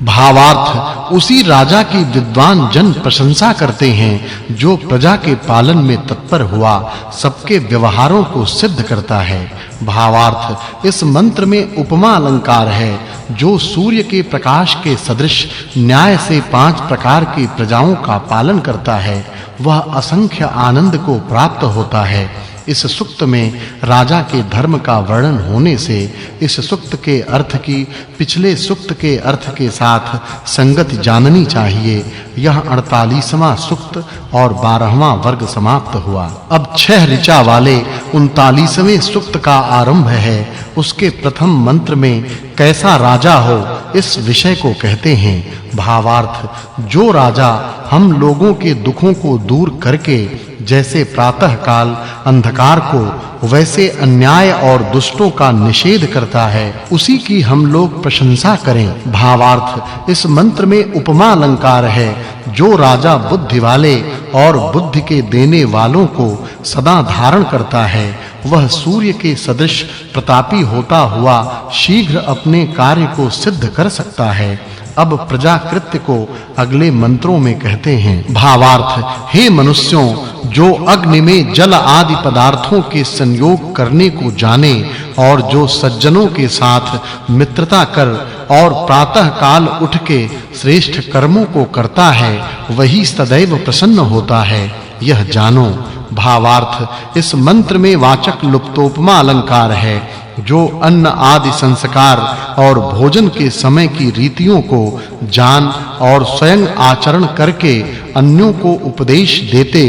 भावार्थ उसी राजा की विद्वान जन प्रशंसा करते हैं जो प्रजा के पालन में तत्पर हुआ सबके व्यवहारों को सिद्ध करता है। भावार्थ इस मंत्र में उपमा अलंकार है जो सूर्य के प्रकाश के सदृश न्याय से 5 प्रकार की प्रजाओं का पालन करता है वह असंख्य आनंद को प्राप्त होता है। इस सूक्त में राजा के धर्म का वर्णन होने से इस सूक्त के अर्थ की पिछले सूक्त के अर्थ के साथ संगति जाननी चाहिए। यह 48वां सूक्त और 12वां वर्ग समाप्त हुआ। अब 6 ऋचा वाले 39वें सूक्त का आरंभ है। उसके प्रथम मंत्र में कैसा राजा हो इस विषय को कहते हैं। भावार्थ जो राजा हम लोगों के दुखों को दूर करके जैसे प्रातः काल अंधकार को वैसे अन्याय और दुष्टों का निषेध करता है उसी की हम लोग प्रशंसा करें। भावार्थ इस मंत्र में उपमा अलंकार है जो राजा बुद्धि वाले और बुद्धि के देने वालों को सदा धारण करता है वह सूर्य के सदृश प्रतापी होता हुआ शीघ्र अपने कार्य को सिद्ध कर सकता है। अब प्रजा कृत्य को अगले मंत्रों में कहते हैं। भावार्थ हे मनुष्यों जो अग्नि में जल आदि पदार्थों के संयोग करने को जाने और जो सज्जनों के साथ मित्रता कर और प्रातः काल उठ के श्रेष्ठ कर्मों को करता है वही सदैव प्रसन्न होता है यह जानो। भावार्थ इस मंत्र में वाचक् लुप्तोपमा अलंकार है जो अन्न आदि संस्कार और भोजन के समय की रीतियों को जान और स्वयं आचरण करके अन्यों को उपदेश देते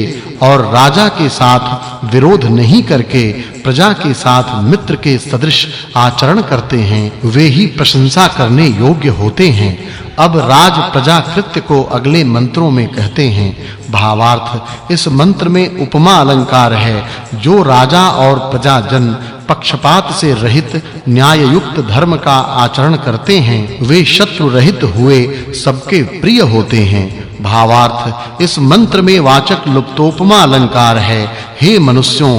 और राजा के साथ विरोध नहीं करके प्रजा के साथ मित्र के सदृश आचरण करते हैं वे ही प्रशंसा करने योग्य होते हैं। अब राज प्रजा कृत्य को अगले मंत्रों में कहते हैं। भावार्थ इस मंत्र में उपमा अलंकार है जो राजा और प्रजाजन पक्षपात से रहित न्याय युक्त धर्म का आचरण करते हैं वे शत्रु रहित हुए सबके प्रिय होते हैं। भावार्थ इस मंत्र में वाचक् लुप्तोपमा अलंकार है हे मनुष्यों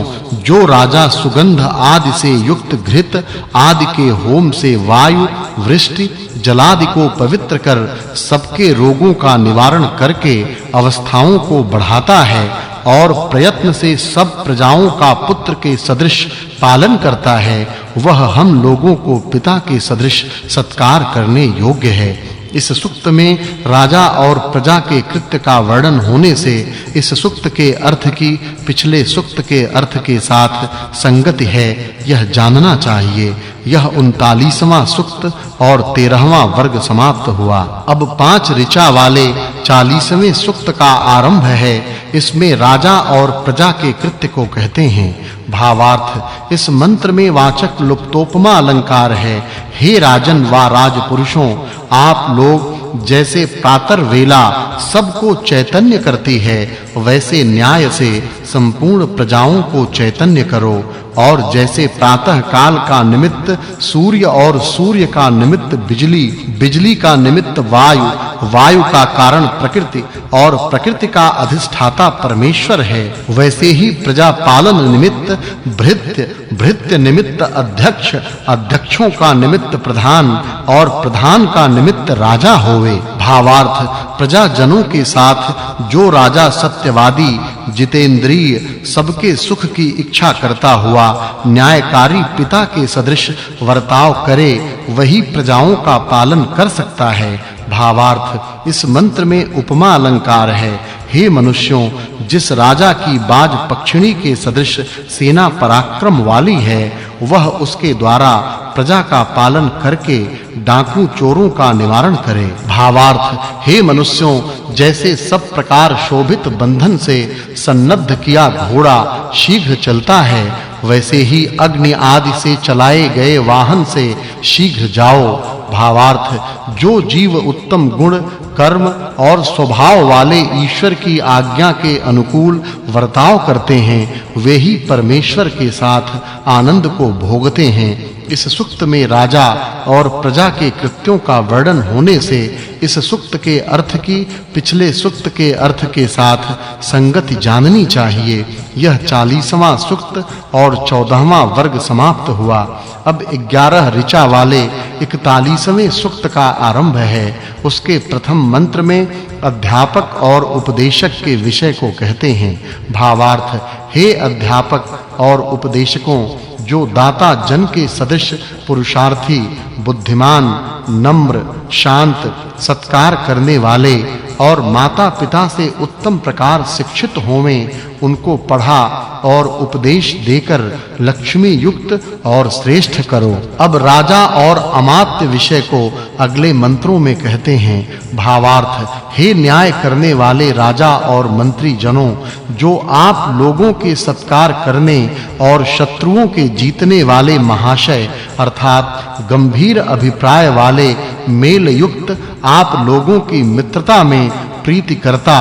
जो राजा सुगंध आदि से युक्त घृत आदि के होम से वायु वृष्टि जलादि को पवित्र कर सबके रोगों का निवारण करके अवस्थाओं को बढ़ाता है और प्रयत्न से सब प्रजाओं का पुत्र के सदृश पालन करता है वह हम लोगों को पिता के सदृश सत्कार करने योग्य है। इस सूक्त में राजा और प्रजा के कृत्य का वर्णन होने से इस सूक्त के अर्थ की पिछले सूक्त के अर्थ के साथ संगति है यह जानना चाहिए। यह 39वां सूक्त और 13वां वर्ग समाप्त हुआ। अब 5 ऋचा वाले 40वें सूक्त का आरंभ है। इसमें राजा और प्रजा के कृत्य को कहते हैं। भावार्थ इस मंत्र में वाचक् लुप्तोपमा अलंकार है हे राजन व राजपुरुषों आप लोग जैसे प्रातः वेला सबको चैतन्य करती है वैसे न्याय से संपूर्ण प्रजाओं को चैतन्य करो और जैसे प्रातः काल का निमित्त सूर्य और सूर्य का निमित्त बिजली बिजली का निमित्त वायु वायु का कारण प्रकृति और प्रकृति का अधिष्ठाता परमेश्वर है वैसे ही प्रजा पालन निमित्त भृत्य भृत्य निमित्त अध्यक्ष अध्यक्षों का निमित्त प्रधान और प्रधान का निमित्त राजा होवे। भावार्थ प्रजाजनों के साथ जो राजा सत्यवादी जितेंद्रिय सबके सुख की इच्छा करता हुआ न्यायकारी पिता के सदृश वर्ताव करे वही प्रजाओं का पालन कर सकता है। भावार्थ इस मंत्र में उपमा अलंकार है हे मनुष्यों जिस राजा की बाज पक्षिणी के सदृश सेना पराक्रम वाली है वह उसके द्वारा प्रजा का पालन करके डाकू चोरों का निवारण करे। भावार्थ हे मनुष्यों जैसे सब प्रकार शोभित बंधन से सन्नद्ध किया घोड़ा शीघ्र चलता है वैसे ही अग्नि आदि से चलाए गए वाहन से शीघ्र जाओ। भावार्थ जो जीव उत्तम गुण कर्म और स्वभाव वाले ईश्वर की आज्ञा के अनुकूल वर्ताव करते हैं वे ही परमेश्वर के साथ आनंद को भोगते हैं। इस सूक्त में राजा और प्रजा के कृत्यों का वर्णन होने से इस सूक्त के अर्थ की पिछले सूक्त के अर्थ के साथ संगति जाननी चाहिए। यह 40वां सूक्त और 14वां वर्ग समाप्त हुआ। अब 11 ऋचा वाले 41वें सूक्त का आरंभ है। उसके प्रथम मंत्र में अध्यापक और उपदेशक के विषय को कहते हैं। भावार्थ: हे अध्यापक और उपदेशकों, जो दाता जन के सदृश पुरुषार्थी, बुद्धिमान, नम्र, शांत, सत्कार करने वाले और माता-पिता से उत्तम प्रकार शिक्षित होवें, उनको पढ़ा और उपदेश देकर लक्ष्मी युक्त और श्रेष्ठ करो। अब राजा और अमात्य विषय को अगले मंत्रों में कहते हैं। भावार्थ: हे न्याय करने वाले राजा और मंत्री जनों, जो आप लोगों के सत्कार करने और शत्रुओं के जीतने वाले महाशय अर्थात गंभीर अभिप्राय वाले मेल युक्त आप लोगों की मित्रता में प्रीति करता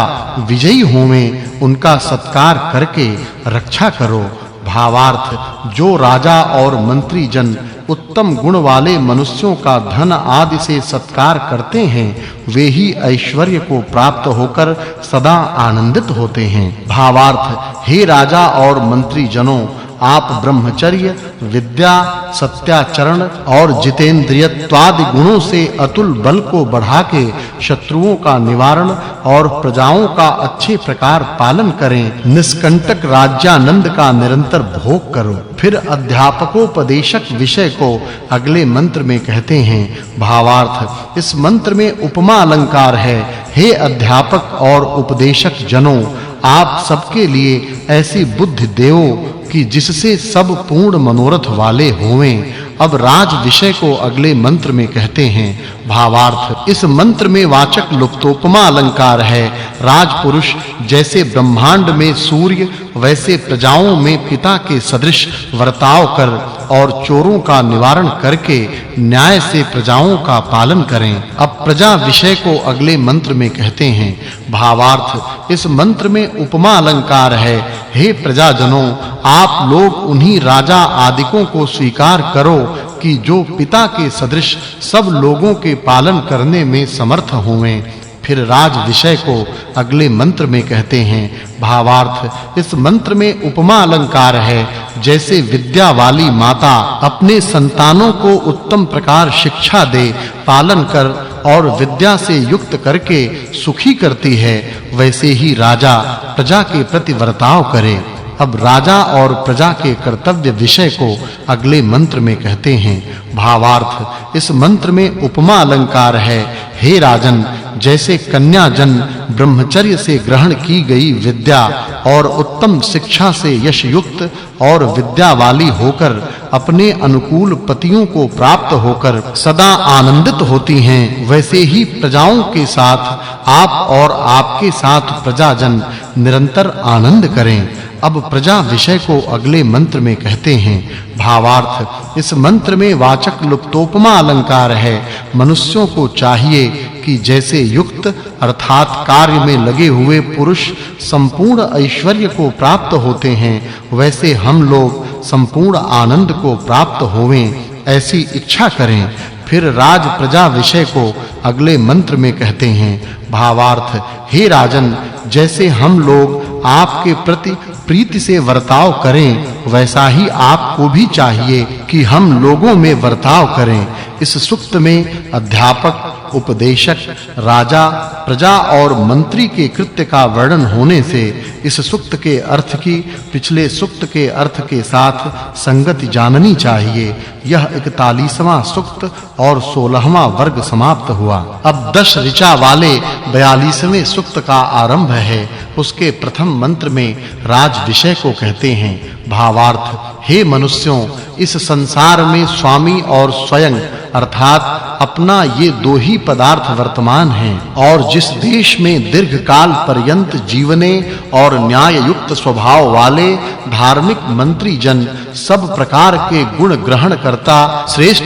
विजयी होवें, उनका सत्कार करके रक्षा करो। भावार्थ: जो राजा और मंत्री जन उत्तम गुण वाले मनुष्यों का धन आदि से सत्कार करते हैं, वे ही ऐश्वर्य को प्राप्त होकर सदा आनंदित होते हैं। भावार्थ: हे राजा और मंत्री जनों, आप ब्रह्मचर्य, विद्या, सत्याचरण और जितेंद्रियत्वादि गुणों से अतुल बल को बढ़ा के शत्रुओं का निवारण और प्रजाओं का अच्छे प्रकार पालन करें। निष्कंटक राज्यानंद का निरंतर भोग करो। फिर अध्यापकोपदेशक विषय को अगले मंत्र में कहते हैं। भावार्थ: इस मंत्र में उपमा अलंकार है। हे अध्यापक और उपदेशक जनों, आप सबके लिए ऐसी बुद्धि देओ कि जिससे सब पूर्ण मनोरथ वाले होवें। अब राज विषय को अगले मंत्र में कहते हैं। भावार्थ: इस मंत्र में वाचक् लुप्तोपमा अलंकार है। राजपुरुष जैसे ब्रह्मांड में सूर्य, वैसे प्रजाओं में पिता के सदृश वर्ताव कर और चोरों का निवारण करके न्याय से प्रजाओं का पालन करें। अब प्रजा विषय को अगले मंत्र में कहते हैं। भावार्थ: इस मंत्र में उपमा अलंकार है। हे प्रजाजनों, आप लोग उन्हीं राजा आदिकों को स्वीकार करो कि जो पिता के सदृश सब लोगों के पालन करने में समर्थ होवें। फिर राज विषय को अगले मंत्र में कहते हैं। भावार्थ: इस मंत्र में उपमा अलंकार है। जैसे विद्या वाली माता अपने संतानों को उत्तम प्रकार शिक्षा दे, पालन कर और विद्या से युक्त करके सुखी करती है, वैसे ही राजा प्रजा के प्रति वर्ताव करे। अब राजा और प्रजा के कर्तव्य विषय को अगले मंत्र में कहते हैं। भावार्थ: इस मंत्र में उपमा अलंकार है। हे राजन, जैसे कन्या जन ब्रह्मचर्य से ग्रहण की गई विद्या और उत्तम शिक्षा से यश युक्त और विद्या वाली होकर अपने अनुकूल पतियों को प्राप्त होकर सदा आनंदित होती हैं, वैसे ही प्रजाओं के साथ आप और आपके साथ प्रजाजन निरंतर आनंद करें। अब प्रजा विषय को अगले मंत्र में कहते हैं। भावार्थ: इस मंत्र में वाचक् लुप्तोपमा अलंकार है। मनुष्यों को चाहिए कि जैसे युक्त अर्थात कार्य में लगे हुए पुरुष संपूर्ण ऐश्वर्य को प्राप्त होते हैं, वैसे हम लोग संपूर्ण आनंद को प्राप्त होवें, ऐसी इच्छा करें। फिर राज प्रजा विषय को अगले मंत्र में कहते हैं। भावार्थ: हे राजन, जैसे हम लोग आपके प्रति प्रीति से वर्ताव करें, वैसा ही आपको भी चाहिए कि हम लोगों में वर्ताव करें। इस सूक्त में अध्यापक, उपदेशक, राजा, प्रजा और मंत्री के कृत्य का वर्णन होने से इस सूक्त के अर्थ की पिछले सूक्त के अर्थ के साथ संगति जाननी चाहिए। यह 41वां सूक्त और 16वां वर्ग समाप्त हुआ। अब 10 ऋचा वाले 42वें सूक्त का आरंभ है। उसके प्रथम मंत्र में राज विषय को कहते हैं। भावार्थ: हे मनुष्यों, इस संसार में स्वामी और स्वयं अर्थात अपना ये दो ही पदार्थ वर्तमान हैं, और जिस देश में दीर्घ काल पर्यंत जीवने और न्याय युक्त स्वभाव वाले धार्मिक मंत्री जन सब प्रकार के गुण ग्रहण करता श्रेष्ठ